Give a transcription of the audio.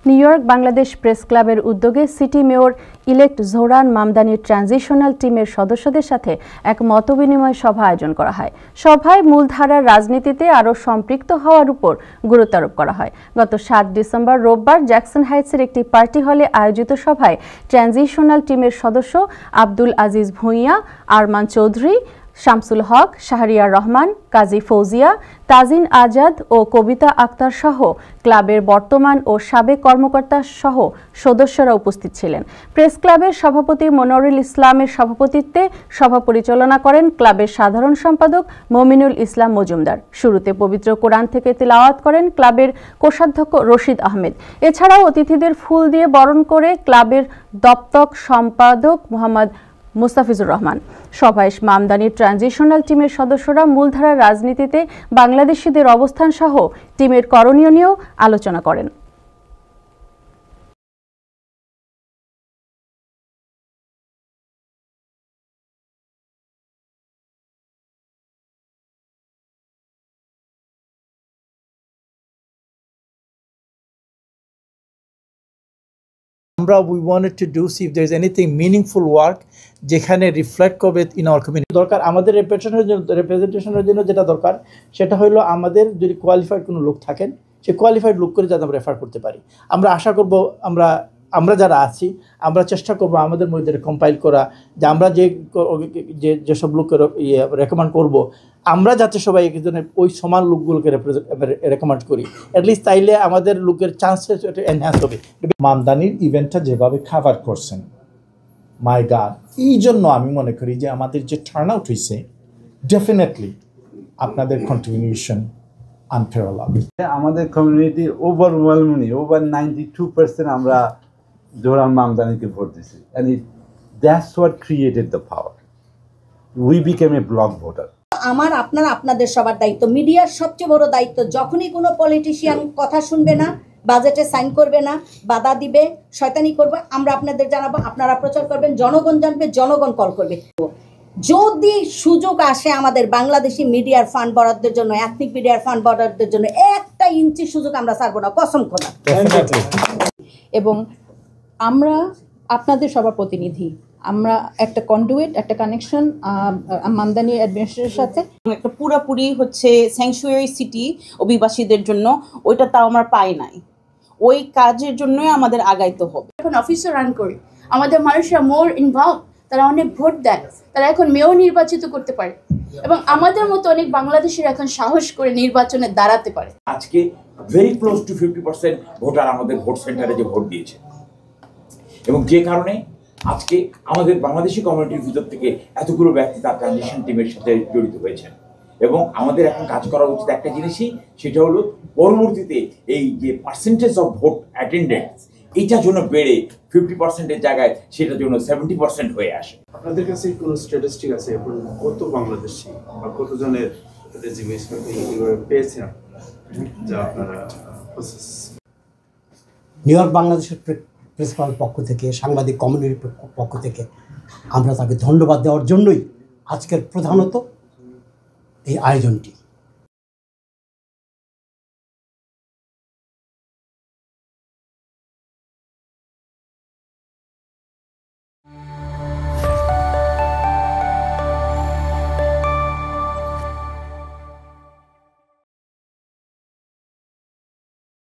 New York Bangladesh press ক্লাবের উদ্যোগে city mayor elect Zohran মামদানির ট্রানজিশনাল টিমের সদস্যদের সাথে এক মতবিনিময় সভা আয়োজন করা হয়। সভায় মূলধারার রাজনীতিতে আরও সম্পৃক্ত হওয়ার উপর গুরুত্ব আরোপ করা হয়। গত 7 ডিসেম্বর রোববার জ্যাকসন হাইটসের একটি পার্টি হলে আয়োজিত সভায় ট্রানজিশনাল টিমের সদস্য আব্দুল আজিজ ভূঁইয়া, আরমান চৌধুরী, শামসুল হক, শাহরিয়ার রহমান, কাজী ফৌজিয়া, তাজিন আজাদ ও কবিতা আক্তার সহ ক্লাবের বর্তমান ও সাবেক কর্মকর্তা সহ সদস্যরা উপস্থিত ছিলেন। প্রেস ক্লাবের সভাপতি মনোয়ারুল ইসলামের সভাপতিত্বে সভা পরিচালনা করেন ক্লাবের সাধারণ সম্পাদক মমিনুল ইসলাম মজুমদার। শুরুতে পবিত্র কোরআন থেকে তিলাওয়াত করেন ক্লাবের কোষাধ্যক্ষ রশিদ আহমেদ। এছাড়াও অতিথিদের ফুল দিয়ে বরণ করে ক্লাবের দপ্তক সম্পাদক মোহাম্মদ মুস্তাফিজুর রহমান। সভায় মামদানির ট্রানজিশনাল টিমের সদস্যরা মূলধারার রাজনীতিতে বাংলাদেশিদের অবস্থান সহ টিমের করণীয় নিয়েও আলোচনা করেন। We wanted to do see if there is anything meaningful work যেখানে রিফ্লেক্ট করবে ইন আওয়ার কমিউনিটি। দরকার আমাদের রিপ্রেজেন্টেশনের জন্য যেটা দরকার সেটা হলো আমাদের যদি কোয়ালিফাইড কোনো লোক থাকেন সে কোয়ালিফাইড লোক করে যাতে আমরা রেফার করতে পারি। আমরা আশা করব আমরা যারা আছি আমরা চেষ্টা করব আমাদের মধ্যে কম্পাইল করা যে আমরা যেসব লোকের রেকমেন্ড করব আমরা যাতে সবাই একজনের ওই সমান লোকগুলোকে রেকমেন্ড করি, অ্যাটলিস্ট তাইলে আমাদের লোকের চান্সেস এনহ্যান্স হবে। মামদানির ইভেন্টটা যেভাবে খাবার করছেন মাই গড, এই জন্য আমি মনে করি যে আমাদের যে টার্ন আউট হয়েছে ডেফিনেটলি আপনাদের কন্ট্রিবিউশন আনপ্যারালাল। আমাদের কমিউনিটি ওভারওয়েলমিং ওভার 92% আমরা জোহরান মামদানিকে ভোট দিয়েছি, and that's what created the power. We became a block voter. আপনাদের সবার দায়িত্ব, মিডিয়ার সবচেয়ে বড় দায়িত্ব, যখনই কোনো পলিটিশিয়ান কথা শুনবে না, বাজেটে সাইন করবে না, বাধা দিবে, শয়তানি করবে, আমরা আপনাদের জানাবো, আপনারা প্রচার করবেন, জনগণ জানবে, জনগণ কল করবে। যদি সুযোগ আসে আমাদের বাংলাদেশি মিডিয়ার ফান্ড বরাদ্দের জন্য, এথনিক মিডিয়ার ফান্ড বরাদ্দের জন্য 1 ইঞ্চি সুযোগ আমরা ছাড়বো না, কসম খোদা। এবং আমরা আপনাদের সবার প্রতিনিধি, আমরা একটা কন্ডুইট, একটা কানেকশন মামদানি অ্যাডমিনিস্ট্রেশনের সাথে। একটা পুরোপুরি হচ্ছে স্যাংচুয়ারি সিটি অভিবাসীদের জন্য, ওইটা তাও আমরা পাই নাই। ওই কাজের জন্যই আমাদের আগাইতে হবে। এখন অফিসও রান করি, আমাদের মানুষরা মোর ইনভলভ, তারা অনেক ভোট দেয়, তারা এখন মেয়র নির্বাচিত করতে পারে এবং আমাদের মতো অনেক বাংলাদেশের এখন সাহস করে নির্বাচনে দাঁড়াতে পারে। আজকে ভেরি ক্লোজ টু 50% ভোটার আমাদের ভোট সেন্টারে যে ভোট দিয়েছে, এবং যে কারণে আজকে আমাদের বাংলাদেশি কমিউনিটির ভিতর থেকে এতগুলো ব্যক্তি তার ট্রানজিশন টিমের সাথে জড়িত হয়েছেন। এবং আমাদের এখন কাজ করা উচিত একটা জিনিসই, সেটা হলো পরবর্তীতে এই যে পার্সেন্টেজ অফ ভোট অ্যাটেন্ডেন্স এইটার জন্য বেড়ে 50%-এর জায়গায় সেটার জন্য 70% হয়ে আসে। আপনাদের কাছে কোনো স্ট্যাটিস্টিক আছে এখন কত বাংলাদেশি বা কতজনের রেজিগনেশন পেয়েছেন যা আপনারা নিউ ইয়র্ক বাংলাদেশের প্রেস ক্লাবের পক্ষ থেকে, সাংবাদিক কমিউনিটির পক্ষ থেকে আমরা তাকে ধন্যবাদ দেওয়ার জন্যই আজকের প্রধানত এই আয়োজনটি।